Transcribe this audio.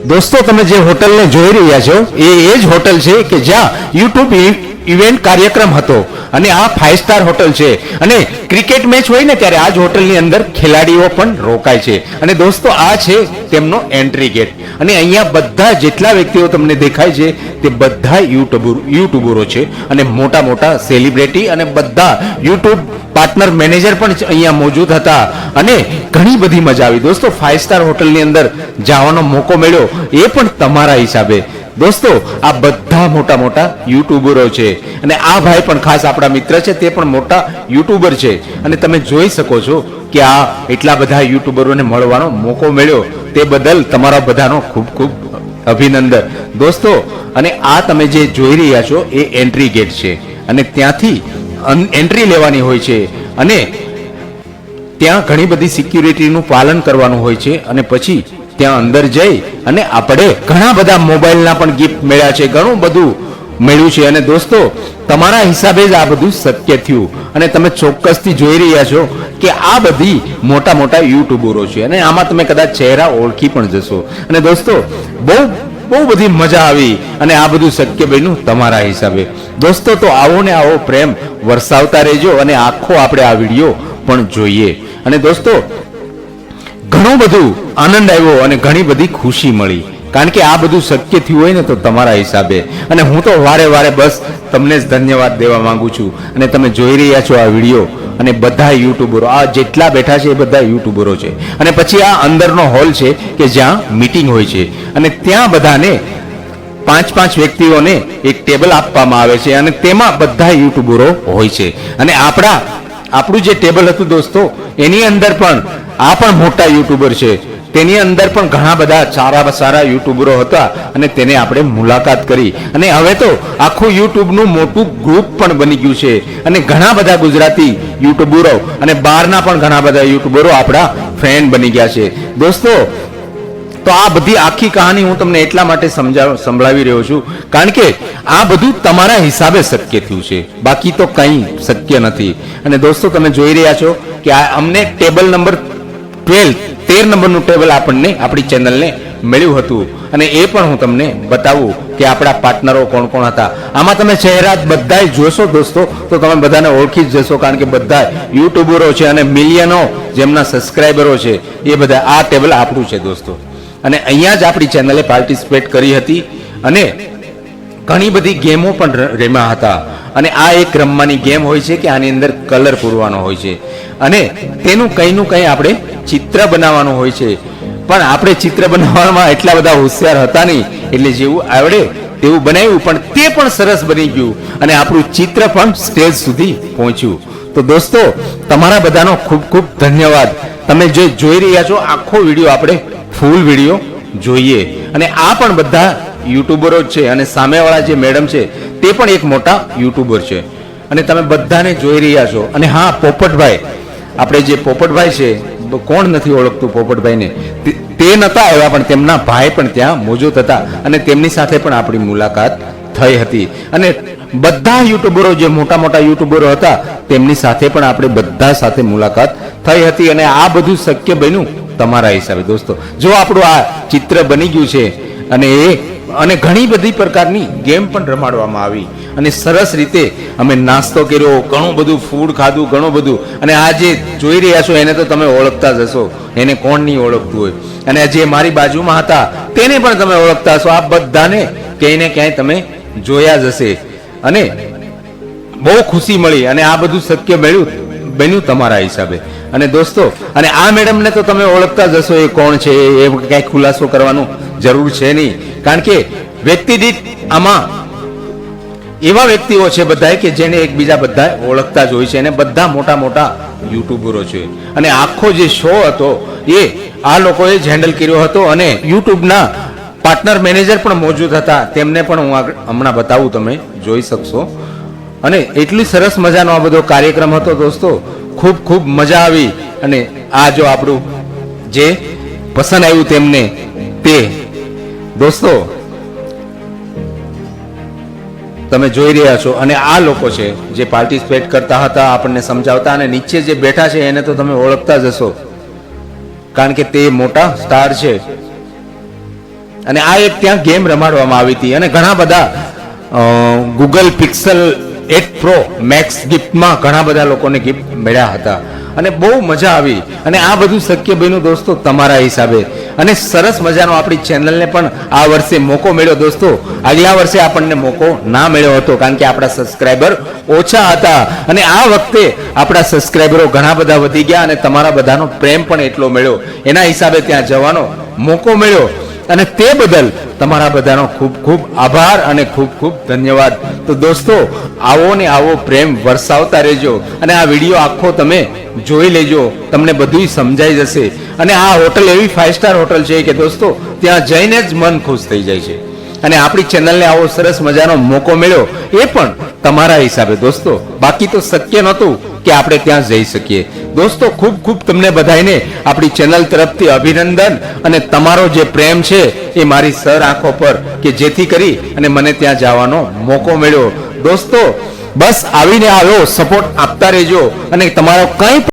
દોસ્તો, તમે જે હોટલને જોઈ રહ્યા છો એ જ હોટલ છે કે જ્યાં યુટ્યુબ ઇવેન્ટ કાર્યક્રમ હતો અને આ 5 સ્ટાર હોટલ છે અને ક્રિકેટ મેચ હોય ને ત્યારે આ જ હોટલની અંદર ખેલાડીઓ પણ રોકાય છે. અને દોસ્તો, આ છે તેમનો એન્ટ્રી ગેટ અને અહીંયા બધા જેટલા વ્યક્તિઓ તમને દેખાય છે તે બધા યુટ્યુબરો છે અને મોટા મોટા સેલિબ્રિટી અને બધા યુટ્યુબ પાર્ટનર મેનેજર પણ અહીંયા મોજૂદ હતા અને ઘણી બધી મજા આવી. દોસ્તો, 5 સ્ટાર હોટલની અંદર જવાનો મોકો મળ્યો એ પણ તમારા હિસાબે. દોસ્તો, આ બધા મોટા મોટા યુટ્યુબરો છે અને આ ભાઈ પણ ખાસ આપણા મિત્ર છે, તે પણ મોટા યુટ્યુબર છે અને તમે જોઈ શકો છો કે આ એટલા બધા યુટ્યુબરોને મળવાનો મોકો મળ્યો તે બદલ તમારા બધાનો ખૂબ ખૂબ અભિનંદન. દોસ્તો, અને આ તમે જે જોઈ રહ્યા છો એ એન્ટ્રી ગેટ છે અને ત્યાંથી એન્ટ્રી લેવાની હોય છે અને ત્યાં ઘણી બધી સિક્યુરિટીનું પાલન કરવાનું હોય છે અને પછી ત્યાં અંદર જઈ અને આપણે ઘણા બધા મોબાઈલના પણ ગિફ્ટ મળ્યા છે, ઘણું બધું મળ્યું છે. અને દોસ્તો, તમારા હિસાબે જ આ બધું શક્ય થયું અને તમે ચોક્કસથી જોઈ રહ્યા છો કે આ બધી મોટા મોટા યુટ્યુબરો છે અને આમાં તમે કદાચ ચહેરા ઓળખી પણ જશો. અને દોસ્તો, બહુ બધી મજા આવી અને આ બધું શક્ય બન્યું તમારા હિસાબે. દોસ્તો, તો આવો ને આવો પ્રેમ વરસાવતા રહેજો અને આખો આપણે આ વિડીયો પણ જોઈએ. અને દોસ્તો, ઘણું બધું આનંદ આવ્યો અને ઘણી બધી ખુશી મળી, કારણ કે આ બધું શક્ય થયું હોય ને તો તમારા હિસાબે. અને હું તો વારે વારે બસ તમને જ ધન્યવાદ દેવા માંગુ છું. અને તમે જોઈ રહ્યા છો આ વિડીયો અને બધા યુટ્યુબરો આ જેટલા બેઠા છે એ બધા યુટ્યુબરો છે. અને પછી આ અંદરનો હોલ છે કે જ્યાં મીટિંગ હોય છે અને ત્યાં બધાને 5-5 વ્યક્તિઓને એક ટેબલ આપવામાં આવે છે અને તેમાં બધા યુટ્યુબરો હોય છે. અને આપણું જે ટેબલ હતું દોસ્તો, એની અંદર પણ આ પણ મોટા યુટ્યુબર છે, તેની અંદર પણ ઘણા બધા સારા યુટ્યુબરો હતા અને તેને આપણે મુલાકાત કરી. અને હવે તો આખું યુટ્યુબનું મોટું ગ્રુપ પણ બની ગયું છે અને ઘણા બધા ગુજરાતી યુટ્યુબરો અને બહારના પણ ઘણા બધા યુટ્યુબરો આપણા ફ્રેન્ડ બની ગયા છે. દોસ્તો, તો આ બધી આખી કહાની હું તમને એટલા માટે સંભળાવી રહ્યો છું કારણ કે આ બધું તમારા હિસાબે શક્ય થયું છે, બાકી તો કંઈ શક્ય નથી. અને દોસ્તો, તમે જોઈ રહ્યા છો કે અમને ટેબલ નંબર 13 નંબરનું ટેબલ આપણને આપણી ચેનલને મળ્યું હતું અને એ પણ હું તમને બતાવું કે આપણા પાર્ટનરો કોણ કોણ હતા. આમાં તમે ચહેરા બધાય જોશો દોસ્તો તો તમે બધાને ઓળખી જ જશો, કારણ કે બધા યુટ્યુબરો છે અને મિલિયનો જેમના સબસ્ક્રાઈબરો છે એ બધા આ ટેબલ આપણું છે દોસ્તો. અને અહીંયા જ આપણી ચેનલે પાર્ટિસિપેટ કરી હતી અને ઘણી બધી ગેમો પણ રમ્યા હતા. અને આ એક રમવાની ગેમ હોય છે કે આની અંદર કલર પૂરવાનો હોય છે અને તેનું કંઈનું કંઈ આપણે ચિત્ર બનાવવાનું હોય છે. પણ આપણે ચિત્ર બનાવવામાં એટલા બધા હોશિયાર હતા નહીં, એટલે જેવું આવડે તેવું બનાવ્યું, પણ તે પણ સરસ બની ગયું અને આપણું ચિત્ર પણ સ્ટેજ સુધી પહોંચ્યું. તો દોસ્તો, તમારા બધાનો ખૂબ ખૂબ ધન્યવાદ. તમે જે જોઈ રહ્યા છો આખો વિડીયો આપણે ફૂલ વિડીયો જોઈએ. અને આ પણ બધા યુટ્યુબરો છે અને સામેવાળા જે મેડમ છે તે પણ એક મોટા યુટ્યુબર છે અને તમે બધાને જોઈ રહ્યા છો. અને હા, પોપટભાઈ, આપણે જે પોપટભાઈ છે, કોણ નથી ઓળખતું પોપટભાઈને, તે નતા આવ્યા પણ તેમના ભાઈ પણ ત્યાં મોજૂદ હતા અને તેમની સાથે પણ આપણી મુલાકાત થઈ હતી. અને બધા યુટ્યુબરો જે મોટા મોટા યુટ્યુબરો હતા તેમની સાથે પણ આપણે બધા સાથે મુલાકાત થઈ હતી. અને આ બધું શક્ય બન્યું તમારા હિસાબે. દોસ્તો, જો આપણું આ ચિત્ર બની ગયું છે અને ઘણી બધી પ્રકારની ગેમ પણ રમાડવામાં આવી અને સરસ રીતે અમે નાસ્તો કર્યો, ઘણું બધું ફૂડ ખાધું, ઘણું બધું. અને આ જે જોઈ રહ્યા છો એને તો તમે ઓળખતા જ હશો, એને કોણ નહીં ઓળખતું હોય. અને જે મારી બાજુમાં હતા તેને પણ તમે ઓળખતા હશો. આ બધાને ક્યાંય ને ક્યાંય તમે જોયા જ હશે અને બહુ ખુશી મળી અને આ બધું શક્ય બન્યું તમારા હિસાબે. અને દોસ્તો, અને આ મેડમને તો તમે ઓળખતા જ હશો, એ કોણ છે એ ક્યાંય ખુલાસો કરવાનું જરૂર છે નહીં, કારણ કે વ્યક્તિ દીઠ આમાં એવા વ્યક્તિઓ છે બધા કે જેને એકબીજા બધા ઓળખતા જ હોય છે અને બધા મોટા મોટા યુટ્યુબરો છે. અને આખો જે શો હતો એ આ લોકોએ જ હેન્ડલ કર્યો હતો અને યુટ્યુબના પાર્ટનર મેનેજર પણ મોજૂદ હતા, તેમને પણ હું હમણાં બતાવું, તમે જોઈ શકશો. અને એટલી સરસ મજાનો આ બધો કાર્યક્રમ હતો દોસ્તો, ખૂબ ખૂબ મજા આવી. અને આ જો આપણું જે પસંદ આવ્યું તેમને તે દોસ્તો તમે જોઈ રહ્યા છો. અને આ લોકો છે જે પાર્ટિસિપેટ કરતા હતા, આપણને સમજાવતા. અને નીચે જે બેઠા છે એને તો તમે ઓળખતા જ હશો, કારણ કે તે મોટા સ્ટાર છે. અને આ એક ત્યાં ગેમ રમાડવામાં આવી હતી અને ઘણા બધા ગૂગલ પિક્સલ 8 પ્રો મેક્સ ગિફ્ટમાં ઘણા બધા લોકોને ગિફ્ટ મળ્યા હતા અને બહુ મજા આવી અને આ બધું શક્ય બન્યું દોસ્તો તમારા હિસાબે અને સરસ મજાનો આપણી ચેનલને પણ આ વર્ષે મોકો મળ્યો દોસ્તો. આગલા વર્ષે આપણને મોકો ના મળ્યો હતો કારણ કે આપણા સબસ્ક્રાઇબર ઓછા હતા અને આ વખતે આપણા સબસ્ક્રાઇબરો ઘણા બધા વધી ગયા અને તમારા બધાનો પ્રેમ પણ એટલો મળ્યો એના હિસાબે ત્યાં જવાનો મોકો મળ્યો અને તે બદલ તમારા બધાનો ખૂબ ખૂબ આભાર અને ખૂબ ખૂબ ધન્યવાદ. તો દોસ્તો આવો ને આવો પ્રેમ વરસાવતા રહેજો અને આ વિડીયો આખો તમે જોઈ લેજો, તમને બધું સમજાઈ જશે. અને આ હોટલ એવી 5 સ્ટાર હોટલ છે કે દોસ્તો ત્યાં જઈને જ મન ખુશ થઈ જાય છે અને આપણી ચેનલને આવો સરસ મજાનો મોકો મળ્યો એ પણ તમારા હિસાબે દોસ્તો, બાકી તો શક્ય નહોતું કે આપણે ત્યાં જઈ શકીએ. દોસ્તો ખૂબ ખૂબ તમને બધાને આપણી ચેનલ તરફથી અભિનંદન અને તમારો જે પ્રેમ છે એ મારી સર આંખો પર કે જેથી કરી અને મને ત્યાં જવાનો મોકો મળ્યો. દોસ્તો બસ આવીને આવ્યો સપોર્ટ આપતા રહેજો અને તમારો કંઈ